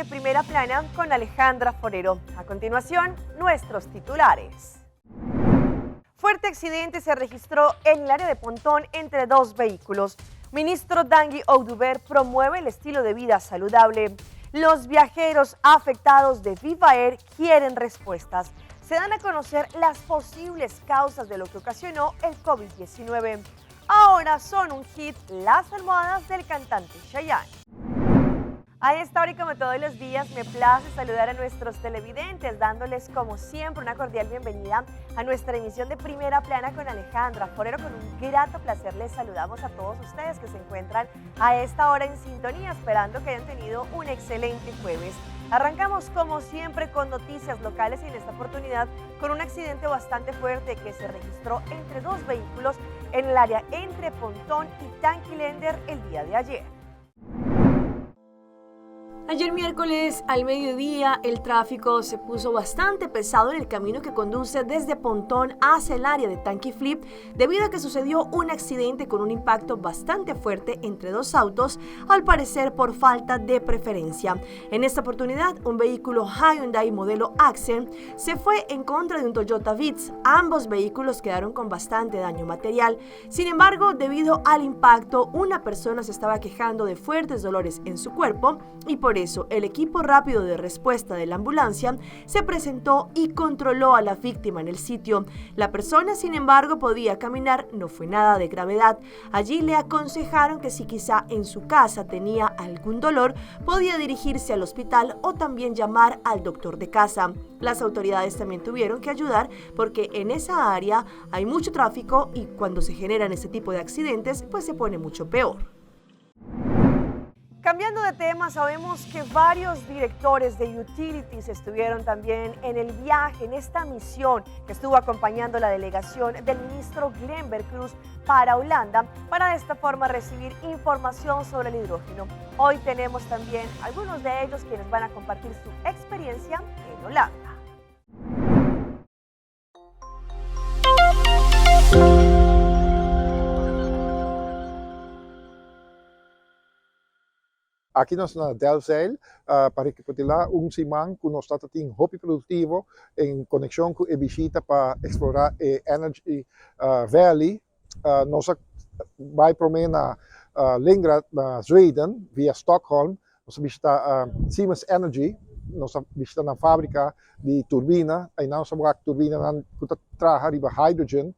de Primera Plana con Alejandra Forero. A continuación, nuestros titulares. Fuerte accidente se registró en el área de Pontón entre dos vehículos. Ministro Dangui Oduber promueve el estilo de vida saludable. Los viajeros afectados de Viva Air quieren respuestas. Se dan a conocer las posibles causas de lo que ocasionó el COVID-19. Ahora son un hit las almohadas del cantante Chayanne. A esta hora y como todos los días me place saludar a nuestros televidentes dándoles como siempre una cordial bienvenida a nuestra emisión de Primera Plana con Alejandra Forero. Con un grato placer les saludamos a todos ustedes que se encuentran a esta hora en sintonía, esperando que hayan tenido un excelente jueves. Arrancamos como siempre con noticias locales y en esta oportunidad con un accidente bastante fuerte que se registró entre dos vehículos en el área entre Pontón y Tanquilender el día de ayer. Ayer miércoles al mediodía el tráfico se puso bastante pesado en el camino que conduce desde Pontón hacia el área de Tanquiflip debido a que sucedió un accidente con un impacto bastante fuerte entre dos autos, al parecer por falta de preferencia. En esta oportunidad un vehículo Hyundai modelo Accent se fue en contra de un Toyota Vitz. Ambos vehículos quedaron con bastante daño material. Sin embargo, debido al impacto, una persona se estaba quejando de fuertes dolores en su cuerpo y por eso el equipo rápido de respuesta de la ambulancia se presentó y controló a la víctima en el sitio. La persona, sin embargo, podía caminar, no fue nada de gravedad. Allí le aconsejaron que si quizá en su casa tenía algún dolor, podía dirigirse al hospital o también llamar al doctor de casa. Las autoridades también tuvieron que ayudar porque en esa área hay mucho tráfico y cuando se generan este tipo de accidentes, pues se pone mucho peor. Cambiando de tema, sabemos que varios directores de utilities estuvieron también en el viaje, en esta misión que estuvo acompañando la delegación del ministro Glenn Cruz para Holanda, para de esta forma recibir información sobre el hidrógeno. Hoy tenemos también algunos de ellos quienes van a compartir su experiencia en Holanda. Aqui nós na Delfzijl, para recapitular, simang que nós estamos tendo hobby produtivo em conexão com a visita para explorar a Energy Valley. Nós vai para na Lingra, na Zweden, via Stockholm. Nós visita Siemens Energy, nós visita na fábrica de turbina. Aí nós vamos a turbina que trabalha riba hydrogen.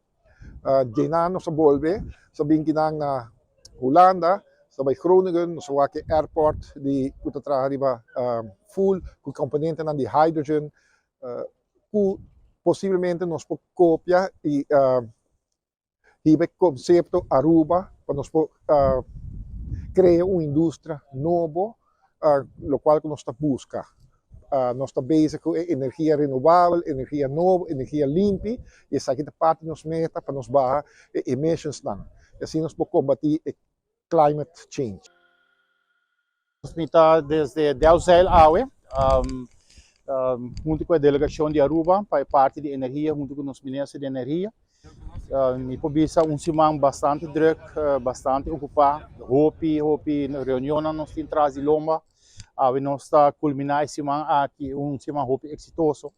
Daarna nós volve, sabem que na Holanda. So bij Groningen, so waak airport, die kuta traga full, com componenten aan die hydrogen, possivelmente nos po copia e hibe concepto Aruba, para nos po criar uma indústria nova, lo qual que nós está busca. Nós está bezig com energia renovável, energia nova, energia limpa, e essa aqui é parte nos meta para nos barrar emissions não. E assim nós po combater climate change. Nós estamos desde Delfzijl, junto com a delegação de Aruba, para parte de energia, junto com os ministros de energia. E por isso, semana bastante druk, bastante ocupado. Hopi reunião nós temos atrás de Lomba. Nós estamos culminar essa semana aqui, semana hopi exitoso.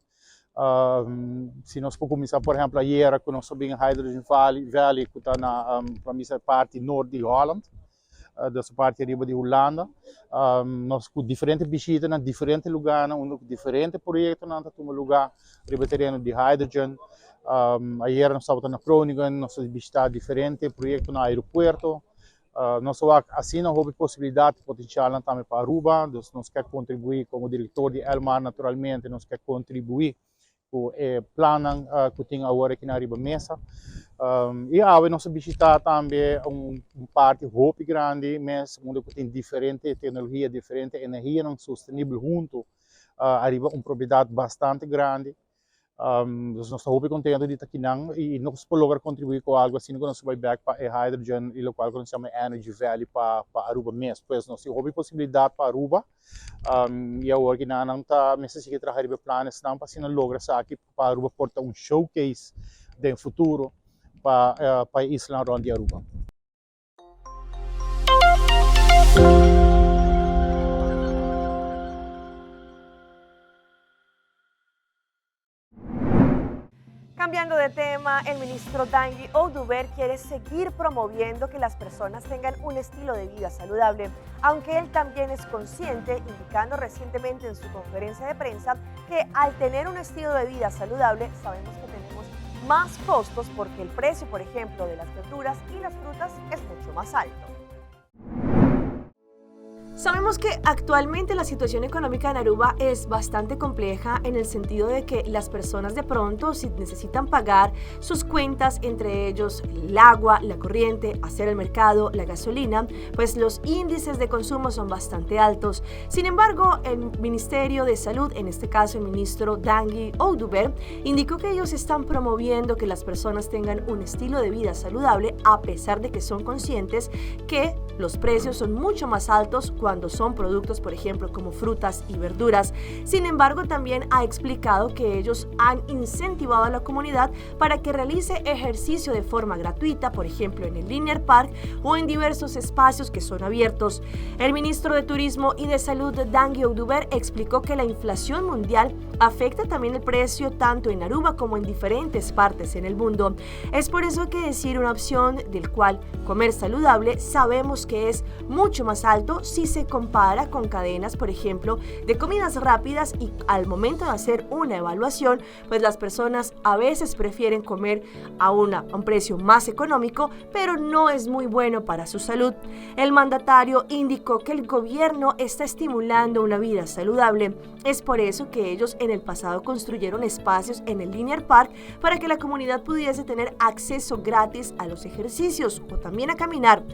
Se nós podemos começar, por exemplo, ayer, com nós subimos Hydrogen Valley, que está na parte norte de Holland. Dessa parte arriba de Holanda, nós com diferentes visitas em diferentes lugares, diferentes projetos em lugar, arriba terreno de hydrogen. Ayer nós estávamos na Groningen, nós visitamos diferentes projetos no aeroporto. Nós assim não houve possibilidade, potencial também para Aruba, nós queremos contribuir como diretor de Elmar, naturalmente, nós queremos contribuir com o plano que tem agora aqui na Arriba Mesa. E nós visitamos também parte roupa grande, mas onde tem diferente tecnologia, diferente energia não sustentável junto, arriba propriedade bastante grande. Nós estamos contentes de estar aqui e nós podemos lograr contribuir com algo assim que nós vamos back para a hydrogen e o qual nós chamamos Energy Valley para Aruba mesmo. Pois nós temos possibilidade para Aruba e agora que não está necessitando trabalhar planos não para se não logra aqui para Aruba portar showcase do futuro para a isla de Aruba. Cambiando de tema, el ministro Tanguy Ouduber quiere seguir promoviendo que las personas tengan un estilo de vida saludable, aunque él también es consciente, indicando recientemente en su conferencia de prensa, que al tener un estilo de vida saludable sabemos que tenemos más costos porque el precio, por ejemplo, de las verduras y las frutas es mucho más alto. Sabemos que actualmente la situación económica en Aruba es bastante compleja en el sentido de que las personas de pronto, si necesitan pagar sus cuentas, entre ellos el agua, la corriente, hacer el mercado, la gasolina, pues los índices de consumo son bastante altos. Sin embargo, el Ministerio de Salud, en este caso el ministro Tanguy Ouduber, indicó que ellos están promoviendo que las personas tengan un estilo de vida saludable a pesar de que son conscientes que los precios son mucho más altos cuando son productos, por ejemplo, como frutas y verduras. Sin embargo, también ha explicado que ellos han incentivado a la comunidad para que realice ejercicio de forma gratuita, por ejemplo, en el Linear Park o en diversos espacios que son abiertos. El ministro de Turismo y de Salud, Tanguy Ouduber, explicó que la inflación mundial afecta también el precio tanto en Aruba como en diferentes partes en el mundo. Es por eso que decir una opción del cual comer saludable sabemos que es mucho más alto si se compara con cadenas, por ejemplo, de comidas rápidas, y al momento de hacer una evaluación, pues las personas a veces prefieren comer a un precio más económico, pero no es muy bueno para su salud. El mandatario indicó que el gobierno está estimulando una vida saludable. Es por eso que ellos en el pasado construyeron espacios en el Linear Park para que la comunidad pudiese tener acceso gratis a los ejercicios o también a caminar.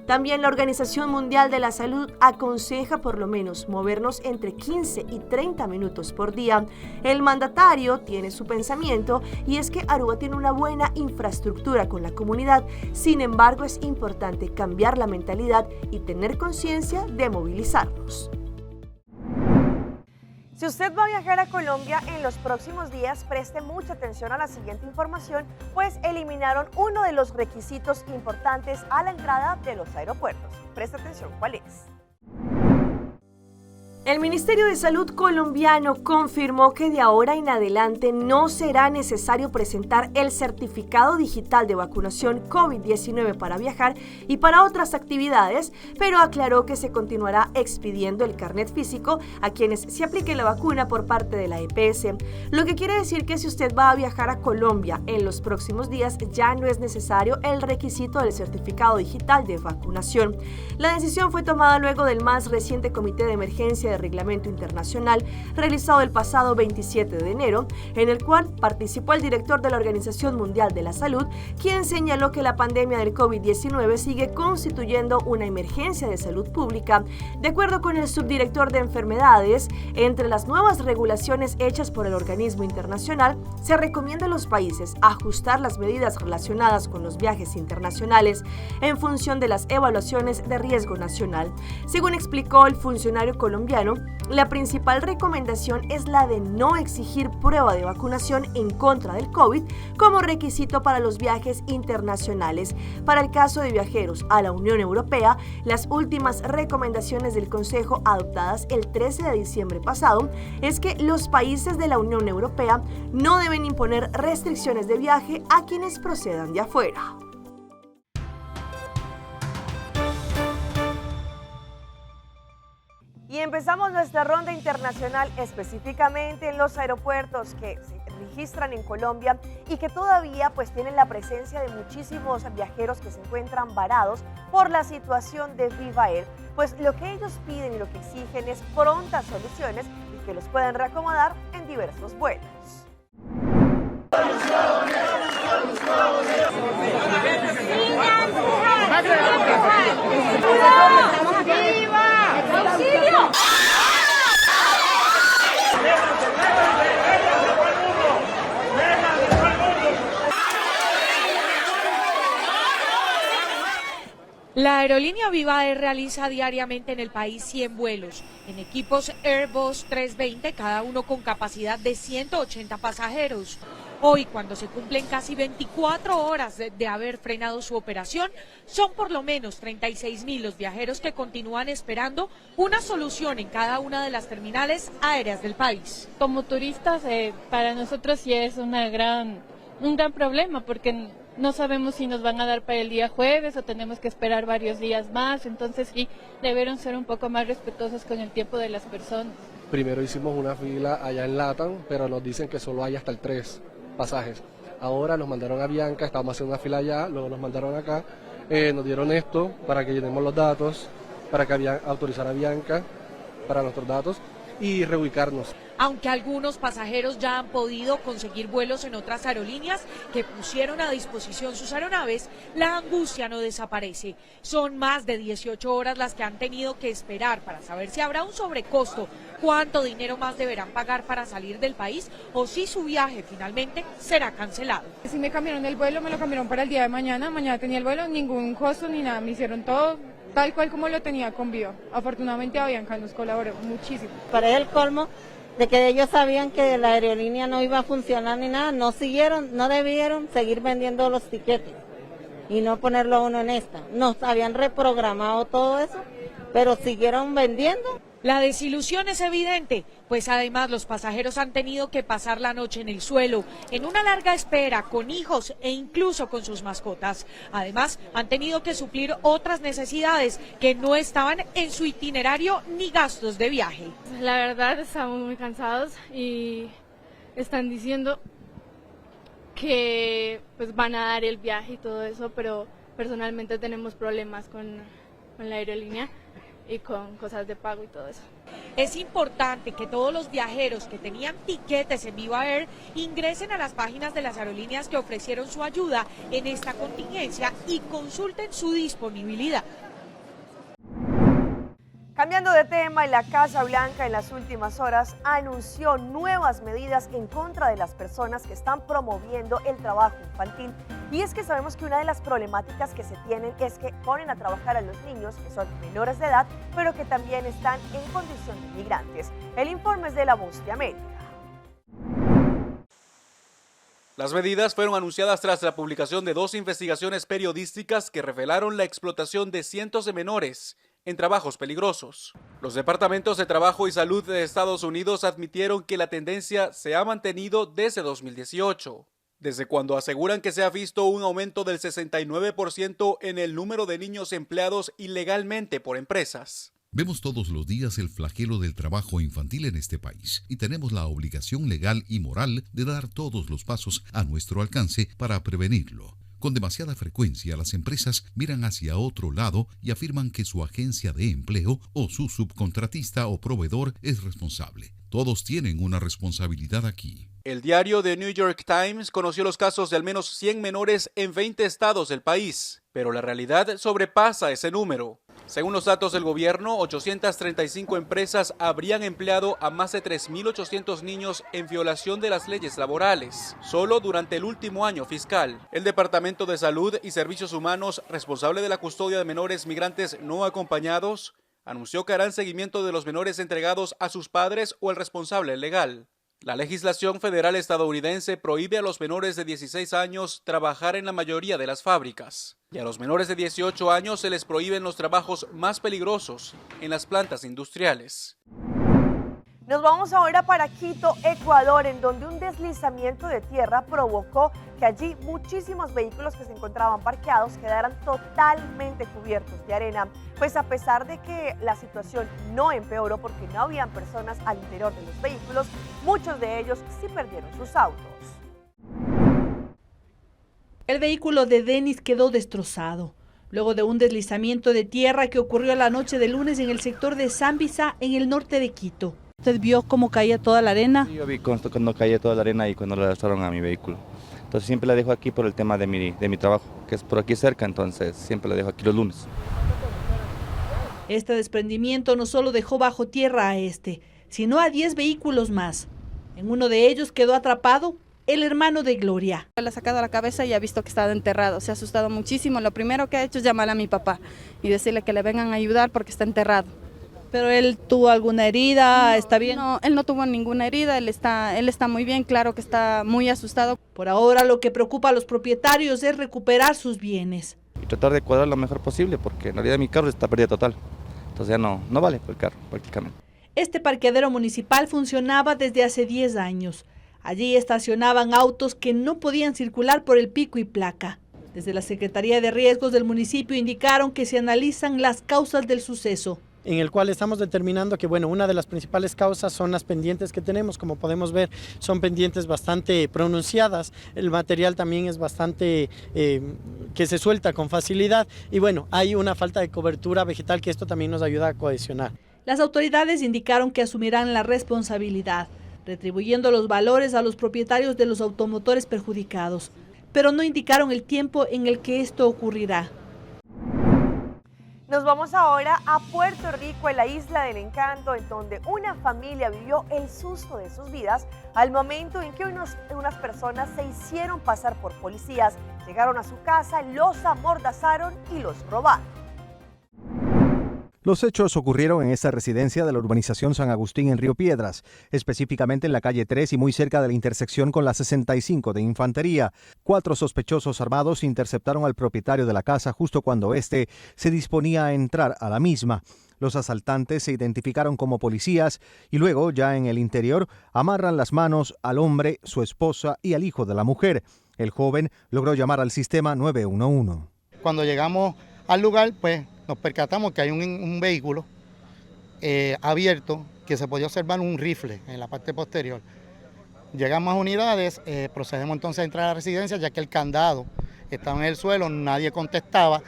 También la Organización Mundial de la Salud aconseja por lo menos movernos entre 15 y 30 minutos por día. El mandatario tiene su pensamiento y es que Aruba tiene una buena infraestructura con la comunidad. Sin embargo, es importante cambiar la mentalidad y tener conciencia de movilizarnos. Si usted va a viajar a Colombia en los próximos días, preste mucha atención a la siguiente información, pues eliminaron uno de los requisitos importantes a la entrada de los aeropuertos. Preste atención, ¿cuál es? El Ministerio de Salud colombiano confirmó que de ahora en adelante no será necesario presentar el certificado digital de vacunación COVID-19 para viajar y para otras actividades, pero aclaró que se continuará expidiendo el carnet físico a quienes se aplique la vacuna por parte de la EPS, lo que quiere decir que si usted va a viajar a Colombia en los próximos días ya no es necesario el requisito del certificado digital de vacunación. La decisión fue tomada luego del más reciente comité de emergencia de Reglamento Internacional realizado el pasado 27 de enero, en el cual participó el director de la Organización Mundial de la Salud, quien señaló que la pandemia del COVID-19 sigue constituyendo una emergencia de salud pública. De acuerdo con el subdirector de enfermedades, entre las nuevas regulaciones hechas por el organismo internacional, se recomienda a los países ajustar las medidas relacionadas con los viajes internacionales en función de las evaluaciones de riesgo nacional. Según explicó el funcionario colombiano, la principal recomendación es la de no exigir prueba de vacunación en contra del COVID como requisito para los viajes internacionales. Para el caso de viajeros a la Unión Europea, las últimas recomendaciones del Consejo adoptadas el 13 de diciembre pasado es que los países de la Unión Europea no deben imponer restricciones de viaje a quienes procedan de afuera. Y empezamos nuestra ronda internacional específicamente en los aeropuertos que se registran en Colombia y que todavía pues tienen la presencia de muchísimos viajeros que se encuentran varados por la situación de Viva Air. Pues lo que ellos piden y lo que exigen es prontas soluciones y que los puedan reacomodar en diversos vuelos. La aerolínea Viva Air realiza diariamente en el país 100 vuelos en equipos Airbus 320, cada uno con capacidad de 180 pasajeros. Hoy, cuando se cumplen casi 24 horas de haber frenado su operación, son por lo menos 36.000 los viajeros que continúan esperando una solución en cada una de las terminales aéreas del país. Como turistas, para nosotros sí es una gran un gran problema porque no sabemos si nos van a dar para el día jueves o tenemos que esperar varios días más, entonces sí, debieron ser un poco más respetuosos con el tiempo de las personas. Primero hicimos una fila allá en LATAM, pero nos dicen que solo hay hasta el 3 pasajes. Ahora nos mandaron a Bianca, estábamos haciendo una fila allá, luego nos mandaron acá, nos dieron esto para que llenemos los datos, para que autorizara a Bianca para nuestros datos y reubicarnos. Aunque algunos pasajeros ya han podido conseguir vuelos en otras aerolíneas que pusieron a disposición sus aeronaves, la angustia no desaparece. Son más de 18 horas las que han tenido que esperar para saber si habrá un sobrecosto, cuánto dinero más deberán pagar para salir del país o si su viaje finalmente será cancelado. Si me cambiaron el vuelo, me lo cambiaron para el día de mañana. Mañana tenía el vuelo, ningún costo ni nada, me hicieron todo tal cual como lo tenía con Viva. Afortunadamente Avianca nos colaboró muchísimo. Para el colmo de que ellos sabían que la aerolínea no iba a funcionar ni nada, no debieron seguir vendiendo los tiquetes y no ponerlo a uno en esta. Nos habían reprogramado todo eso, pero siguieron vendiendo. La desilusión es evidente, pues además los pasajeros han tenido que pasar la noche en el suelo, en una larga espera, con hijos e incluso con sus mascotas. Además, han tenido que suplir otras necesidades que no estaban en su itinerario ni gastos de viaje. La verdad, estamos muy cansados y están diciendo que pues van a dar el viaje y todo eso, pero personalmente tenemos problemas con la aerolínea y con cosas de pago y todo eso. Es importante que todos los viajeros que tenían tiquetes en Viva Air ingresen a las páginas de las aerolíneas que ofrecieron su ayuda en esta contingencia y consulten su disponibilidad. Cambiando de tema, la Casa Blanca en las últimas horas anunció nuevas medidas en contra de las personas que están promoviendo el trabajo infantil. Y es que sabemos que una de las problemáticas que se tienen es que ponen a trabajar a los niños que son menores de edad, pero que también están en condición de migrantes. El informe es de La Voz de América. Las medidas fueron anunciadas tras la publicación de 2 investigaciones periodísticas que revelaron la explotación de cientos de menores en trabajos peligrosos. Los departamentos de Trabajo y Salud de Estados Unidos admitieron que la tendencia se ha mantenido desde 2018, desde cuando aseguran que se ha visto un aumento del 69% en el número de niños empleados ilegalmente por empresas. Vemos todos los días el flagelo del trabajo infantil en este país y tenemos la obligación legal y moral de dar todos los pasos a nuestro alcance para prevenirlo. Con demasiada frecuencia, las empresas miran hacia otro lado y afirman que su agencia de empleo o su subcontratista o proveedor es responsable. Todos tienen una responsabilidad aquí. El diario The New York Times conoció los casos de al menos 100 menores en 20 estados del país, pero la realidad sobrepasa ese número. Según los datos del gobierno, 835 empresas habrían empleado a más de 3.800 niños en violación de las leyes laborales, solo durante el último año fiscal. El Departamento de Salud y Servicios Humanos, responsable de la custodia de menores migrantes no acompañados, anunció que harán seguimiento de los menores entregados a sus padres o el responsable legal. La legislación federal estadounidense prohíbe a los menores de 16 años trabajar en la mayoría de las fábricas. Y a los menores de 18 años se les prohíben los trabajos más peligrosos en las plantas industriales. Nos vamos ahora para Quito, Ecuador, en donde un deslizamiento de tierra provocó que allí muchísimos vehículos que se encontraban parqueados quedaran totalmente cubiertos de arena. Pues a pesar de que la situación no empeoró porque no habían personas al interior de los vehículos, muchos de ellos sí perdieron sus autos. El vehículo de Denis quedó destrozado luego de un deslizamiento de tierra que ocurrió la noche del lunes en el sector de Zambisa, en el norte de Quito. ¿Usted vio cómo caía toda la arena? Sí, yo vi cuando caía toda la arena y cuando la arrastraron a mi vehículo. Entonces siempre la dejo aquí por el tema de mi trabajo, que es por aquí cerca, entonces siempre la dejo aquí los lunes. Este desprendimiento no solo dejó bajo tierra a sino a 10 vehículos más. En uno de ellos quedó atrapado el hermano de Gloria. Le ha sacado la cabeza y ha visto que estaba enterrado, se ha asustado muchísimo. Lo primero que ha hecho es llamar a mi papá y decirle que le vengan a ayudar porque está enterrado. ¿Pero él tuvo alguna herida? No, ¿Está bien? No, él no tuvo ninguna herida, él está muy bien, claro que está muy asustado. Por ahora lo que preocupa a los propietarios es recuperar sus bienes. Y tratar de cuadrar lo mejor posible porque en realidad mi carro está pérdida total. Entonces ya no vale el carro prácticamente. Este parqueadero municipal funcionaba desde hace 10 años. Allí estacionaban autos que no podían circular por el pico y placa. Desde la Secretaría de Riesgos del municipio indicaron que se analizan las causas del suceso, en el cual estamos determinando que, bueno, una de las principales causas son las pendientes que tenemos. Como podemos ver, son pendientes bastante pronunciadas, el material también es bastante que se suelta con facilidad y bueno, hay una falta de cobertura vegetal que esto también nos ayuda a cohesionar. Las autoridades indicaron que asumirán la responsabilidad, retribuyendo los valores a los propietarios de los automotores perjudicados, pero no indicaron el tiempo en el que esto ocurrirá. Nos vamos ahora a Puerto Rico, en la Isla del Encanto, en donde una familia vivió el susto de sus vidas al momento en que unas personas se hicieron pasar por policías, llegaron a su casa, los amordazaron y los robaron. Los hechos ocurrieron en esta residencia de la urbanización San Agustín en Río Piedras, específicamente en la calle 3 y muy cerca de la intersección con la 65 de Infantería. 4 sospechosos armados interceptaron al propietario de la casa justo cuando éste se disponía a entrar a la misma. Los asaltantes se identificaron como policías y luego, ya en el interior, amarran las manos al hombre, su esposa y al hijo de la mujer. El joven logró llamar al sistema 911. Cuando llegamos al lugar, pues nos percatamos que hay un vehículo abierto que se podía observar un rifle en la parte posterior. Llegan más unidades, procedemos entonces a entrar a la residencia ya que el candado estaba en el suelo, nadie contestaba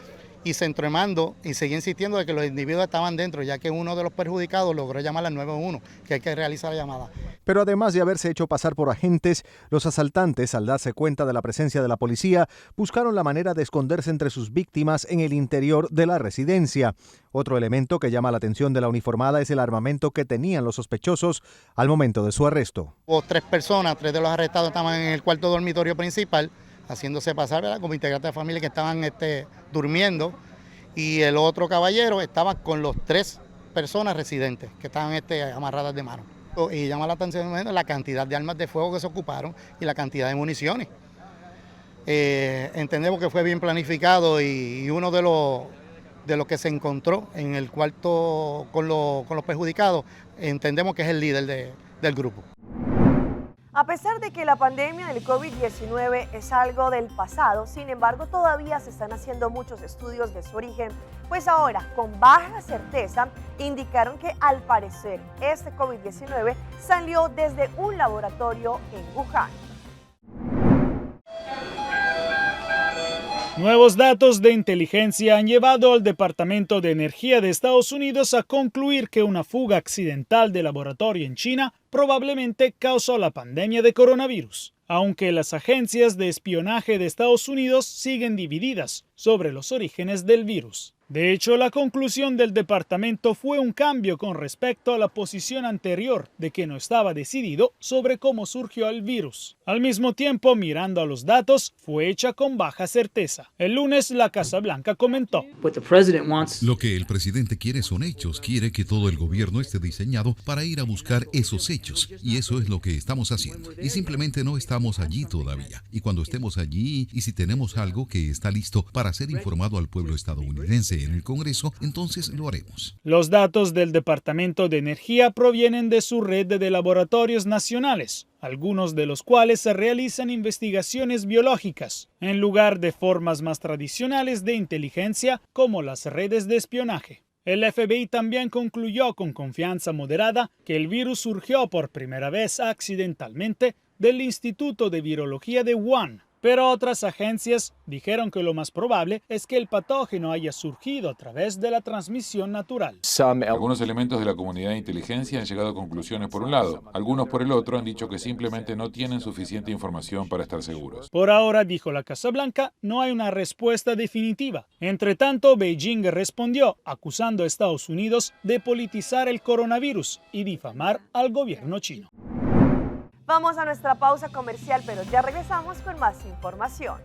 y se entremando y seguía insistiendo de que los individuos estaban dentro, ya que uno de los perjudicados logró llamar al 911, que hay que realizar la llamada. Pero además de haberse hecho pasar por agentes, los asaltantes, al darse cuenta de la presencia de la policía, buscaron la manera de esconderse entre sus víctimas en el interior de la residencia. Otro elemento que llama la atención de la uniformada es el armamento que tenían los sospechosos al momento de su arresto. Hubo 3 personas, 3 de los arrestados estaban en el cuarto dormitorio principal, haciéndose pasar, ¿verdad?, como integrantes de familia que estaban durmiendo, y el otro caballero estaba con los 3 personas residentes que estaban amarradas de mano. Y llama la atención la cantidad de armas de fuego que se ocuparon y la cantidad de municiones. Entendemos que fue bien planificado y uno de los que se encontró en el cuarto con los perjudicados, entendemos que es el líder del grupo. A pesar de que la pandemia del COVID-19 es algo del pasado, sin embargo todavía se están haciendo muchos estudios de su origen, pues ahora con baja certeza indicaron que al parecer este COVID-19 salió desde un laboratorio en Wuhan. Nuevos datos de inteligencia han llevado al Departamento de Energía de Estados Unidos a concluir que una fuga accidental de laboratorio en China probablemente causó la pandemia de coronavirus, aunque las agencias de espionaje de Estados Unidos siguen divididas sobre los orígenes del virus. De hecho, la conclusión del departamento fue un cambio con respecto a la posición anterior de que no estaba decidido sobre cómo surgió el virus. Al mismo tiempo, mirando a los datos, fue hecha con baja certeza. El lunes, la Casa Blanca comentó: Lo que el presidente quiere son hechos. Quiere que todo el gobierno esté diseñado para ir a buscar esos hechos. Y eso es lo que estamos haciendo. Y simplemente no estamos allí todavía. Y cuando estemos allí, y si tenemos algo que está listo para ser informado al pueblo estadounidense en el Congreso, entonces lo haremos. Los datos del Departamento de Energía provienen de su red de laboratorios nacionales, algunos de los cuales se realizan investigaciones biológicas, en lugar de formas más tradicionales de inteligencia como las redes de espionaje. El FBI también concluyó con confianza moderada que el virus surgió por primera vez accidentalmente del Instituto de Virología de Wuhan. Pero otras agencias dijeron que lo más probable es que el patógeno haya surgido a través de la transmisión natural. Algunos elementos de la comunidad de inteligencia han llegado a conclusiones por un lado. Algunos por el otro han dicho que simplemente no tienen suficiente información para estar seguros. Por ahora, dijo la Casa Blanca, no hay una respuesta definitiva. Entre tanto, Beijing respondió acusando a Estados Unidos de politizar el coronavirus y difamar al gobierno chino. Vamos a nuestra pausa comercial, pero ya regresamos con más información.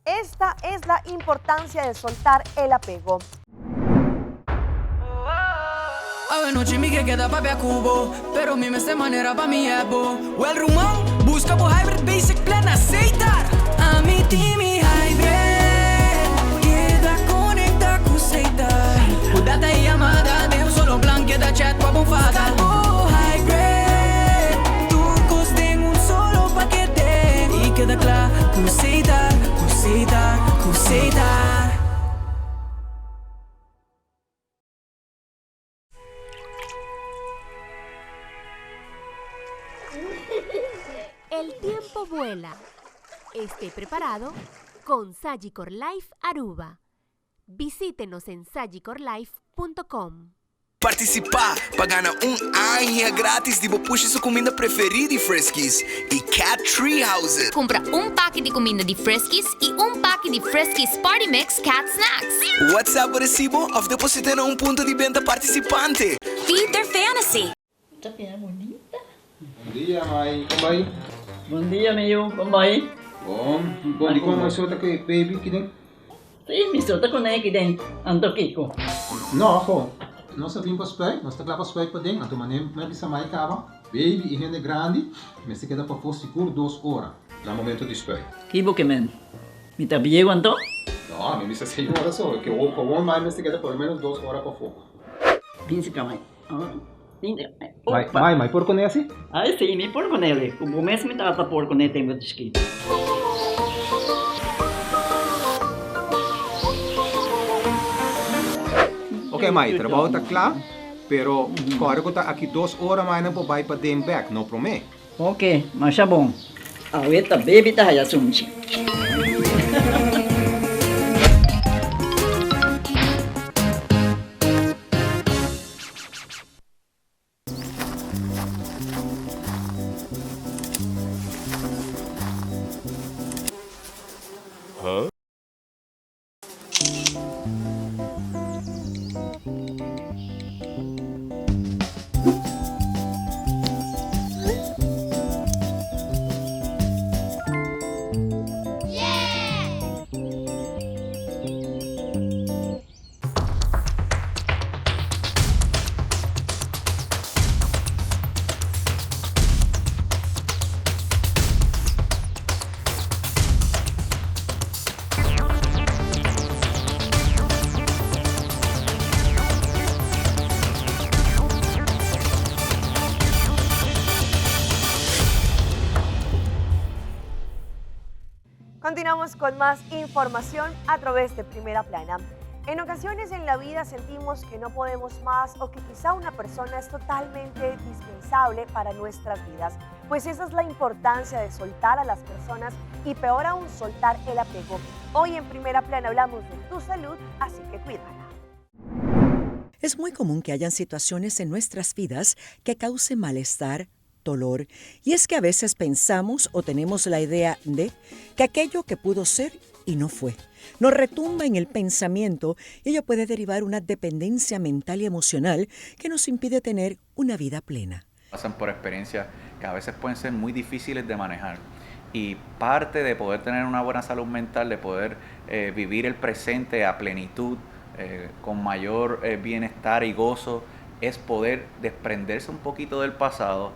Esta es la importancia de soltar el apego. Noite mi che da papia cubo, pero mi meste manera pa mi ebo. Well rumão, busca por hybrid basic plan aceitar. A mi time hybrid, queda conecta com seita. O data e amada, deu solo plan que da chat com a bufada. tiempo vuela. Esté preparado con Sagicor Life Aruba. Visítenos en sagicorlife.com. Participar para ganhar aninha grátis de puxa sua comida preferida e Friskies e Cat Treehouse. Compra pack de comida de Friskies e pack de Friskies Party Mix Cat Snacks. WhatsApp recibo ou deposita em ponto de venda participante. Feed their fantasy. Esta piedra bonita. Bom dia, mãe. Como vai? Bom dia, meu. Como vai? Bom. Bom, como você está com o baby aqui dentro? Sim, me solta com ele aqui dentro. Ando Kiko. Não, pô. Nós vimos para os pés, nós estamos para os pés para dentro, então me avisa mais cava, baby e gente grande, mas se queda para for seguro 2 horas, no momento de espera. Kibo que men, me está bien quanto? Não, me avisa 6 horas só, que o comum mais me se queda por menos 2 horas para fogo. Pince camai. Mãe, por com esse? Ah, sim, me por com ele. O mês me estava por com ele, tem muito escrito. Ok, mãe, o trabalho está claro, pero agora que está aqui 2 horas mais não vai para dentro back, não promete. Ok, mas é bom. A outra baby está aí assunto. Continuamos con más información a través de Primera Plana. En ocasiones en la vida sentimos que no podemos más o que quizá una persona es totalmente indispensable para nuestras vidas. Pues esa es la importancia de soltar a las personas y peor aún soltar el apego. Hoy en Primera Plana hablamos de tu salud, así que cuídala. Es muy común que hayan situaciones en nuestras vidas que causen malestar, dolor, y es que a veces pensamos o tenemos la idea de que aquello que pudo ser y no fue, nos retumba en el pensamiento y ello puede derivar una dependencia mental y emocional que nos impide tener una vida plena. Pasan por experiencias que a veces pueden ser muy difíciles de manejar y parte de poder tener una buena salud mental, de poder vivir el presente a plenitud, con mayor bienestar y gozo, es poder desprenderse un poquito del pasado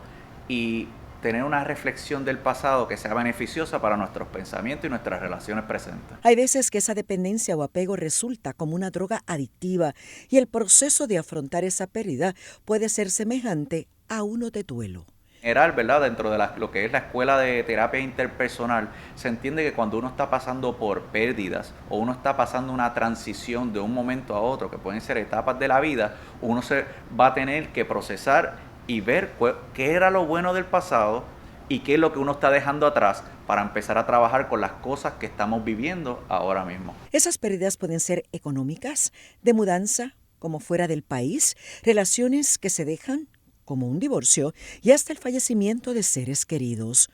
y tener una reflexión del pasado que sea beneficiosa para nuestros pensamientos y nuestras relaciones presentes. Hay veces que esa dependencia o apego resulta como una droga adictiva y el proceso de afrontar esa pérdida puede ser semejante a uno de duelo. En general, ¿verdad? Dentro de lo que es la escuela de terapia interpersonal, se entiende que cuando uno está pasando por pérdidas o uno está pasando una transición de un momento a otro, que pueden ser etapas de la vida, uno se va a tener que procesar y ver qué era lo bueno del pasado y qué es lo que uno está dejando atrás para empezar a trabajar con las cosas que estamos viviendo ahora mismo. Esas pérdidas pueden ser económicas, de mudanza, como fuera del país, relaciones que se dejan, como un divorcio, y hasta el fallecimiento de seres queridos.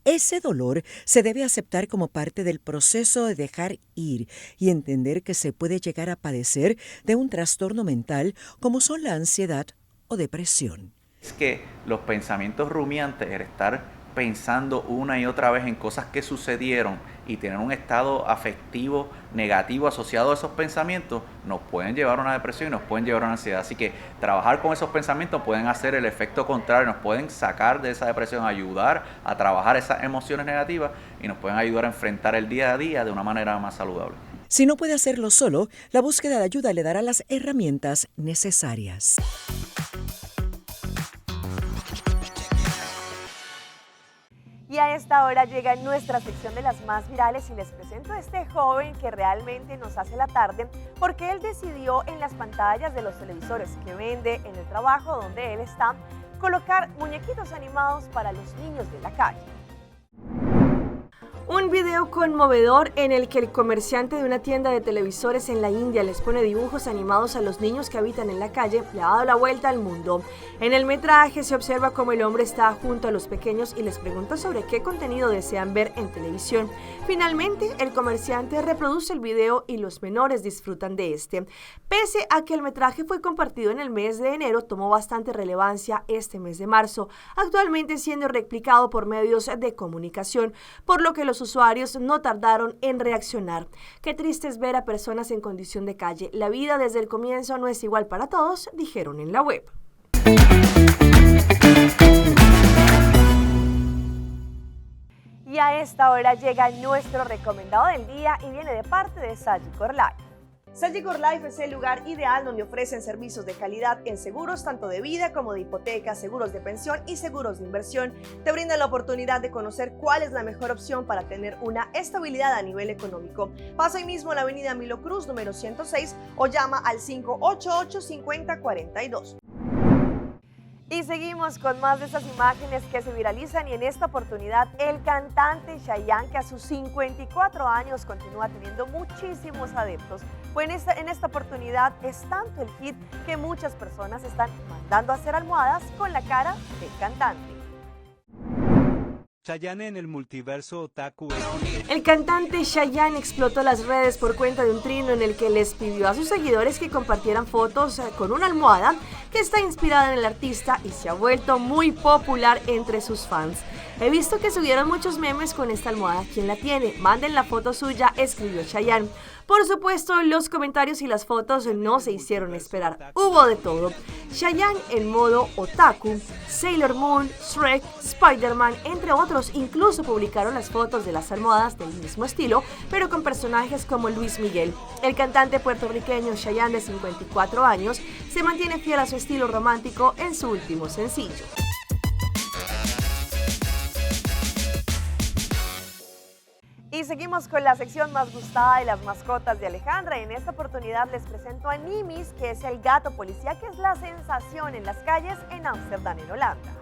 Ese dolor se debe aceptar como parte del proceso de dejar ir y entender que se puede llegar a padecer de un trastorno mental como son la ansiedad o depresión. Es que los pensamientos rumiantes, el estar pensando una y otra vez en cosas que sucedieron y tener un estado afectivo negativo asociado a esos pensamientos, nos pueden llevar a una depresión y nos pueden llevar a una ansiedad. Así que trabajar con esos pensamientos pueden hacer el efecto contrario, nos pueden sacar de esa depresión, ayudar a trabajar esas emociones negativas y nos pueden ayudar a enfrentar el día a día de una manera más saludable. Si no puede hacerlo solo, la búsqueda de ayuda le dará las herramientas necesarias. Y a esta hora llega nuestra sección de las más virales y les presento a este joven que realmente nos hace la tarde porque él decidió en las pantallas de los televisores que vende en el trabajo donde él está colocar muñequitos animados para los niños de la calle. video conmovedor en el que el comerciante de una tienda de televisores en la India les pone dibujos animados a los niños que habitan en la calle le ha dado la vuelta al mundo. En el metraje se observa cómo el hombre está junto a los pequeños y les pregunta sobre qué contenido desean ver en televisión. Finalmente, el comerciante reproduce el video y los menores disfrutan de este. Pese a que el metraje fue compartido en el mes de enero, tomó bastante relevancia este mes de marzo, actualmente siendo replicado por medios de comunicación, por lo que los usuarios no tardaron en reaccionar. Qué triste es ver a personas en condición de calle. La vida desde el comienzo no es igual para todos, dijeron en la web. Y a esta hora llega nuestro recomendado del día y viene de parte de Sagicor Life. Sagicor Life es el lugar ideal donde ofrecen servicios de calidad en seguros tanto de vida como de hipoteca, seguros de pensión y seguros de inversión. Te brindan la oportunidad de conocer cuál es la mejor opción para tener una estabilidad a nivel económico. Pasa hoy mismo a la avenida Milo Cruz, número 106 o llama al 588-5042. Y seguimos con más de estas imágenes que se viralizan y en esta oportunidad el cantante Chayanne, que a sus 54 años continúa teniendo muchísimos adeptos. Pues en esta oportunidad es tanto el hit que muchas personas están mandando a hacer almohadas con la cara del cantante. Chayanne en el multiverso otaku. El cantante Chayanne explotó las redes por cuenta de un trino en el que les pidió a sus seguidores que compartieran fotos con una almohada que está inspirada en el artista y se ha vuelto muy popular entre sus fans. He visto que subieron muchos memes con esta almohada. ¿Quién la tiene? Manden la foto suya, escribió Chayanne. Por supuesto, los comentarios y las fotos no se hicieron esperar. Hubo de todo. Chayanne en modo otaku, Sailor Moon, Shrek, Spider-Man, entre otros, incluso publicaron las fotos de las almohadas del mismo estilo, pero con personajes como Luis Miguel. El cantante puertorriqueño Chayanne, de 54 años, se mantiene fiel a su estilo romántico en su último sencillo. Y seguimos con la sección más gustada de las mascotas de Alejandra. En esta oportunidad les presento a Nimis, que es el gato policía que es la sensación en las calles en Ámsterdam, en Holanda.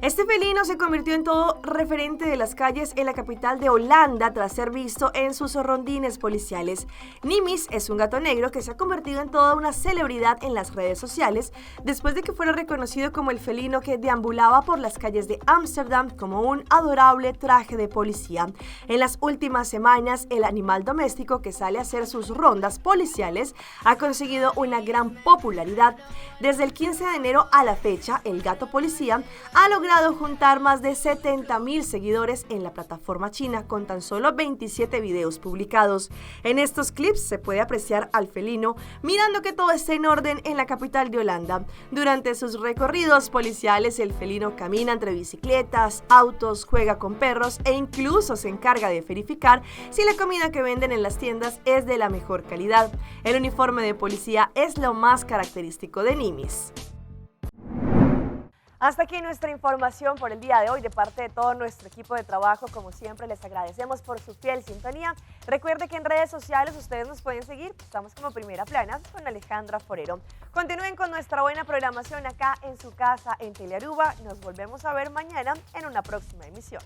Este felino se convirtió en todo referente de las calles en la capital de Holanda tras ser visto en sus rondines policiales. Nimis es un gato negro que se ha convertido en toda una celebridad en las redes sociales después de que fuera reconocido como el felino que deambulaba por las calles de Ámsterdam como un adorable traje de policía. En las últimas semanas, el animal doméstico que sale a hacer sus rondas policiales ha conseguido una gran popularidad. Desde el 15 de enero a la fecha, el gato policía ha logrado juntar más de 70,000 seguidores en la plataforma china con tan solo 27 videos publicados. En estos clips se puede apreciar al felino mirando que todo esté en orden en la capital de Holanda. Durante sus recorridos policiales, el felino camina entre bicicletas, autos, juega con perros e incluso se encarga de verificar si la comida que venden en las tiendas es de la mejor calidad. El uniforme de policía es lo más característico de Nimis. Hasta aquí nuestra información por el día de hoy. De parte de todo nuestro equipo de trabajo, como siempre, les agradecemos por su fiel sintonía. Recuerde que en redes sociales ustedes nos pueden seguir. Estamos como Primera Plana con Alejandra Forero. Continúen con nuestra buena programación acá en su casa en Telearuba. Nos volvemos a ver mañana en una próxima emisión.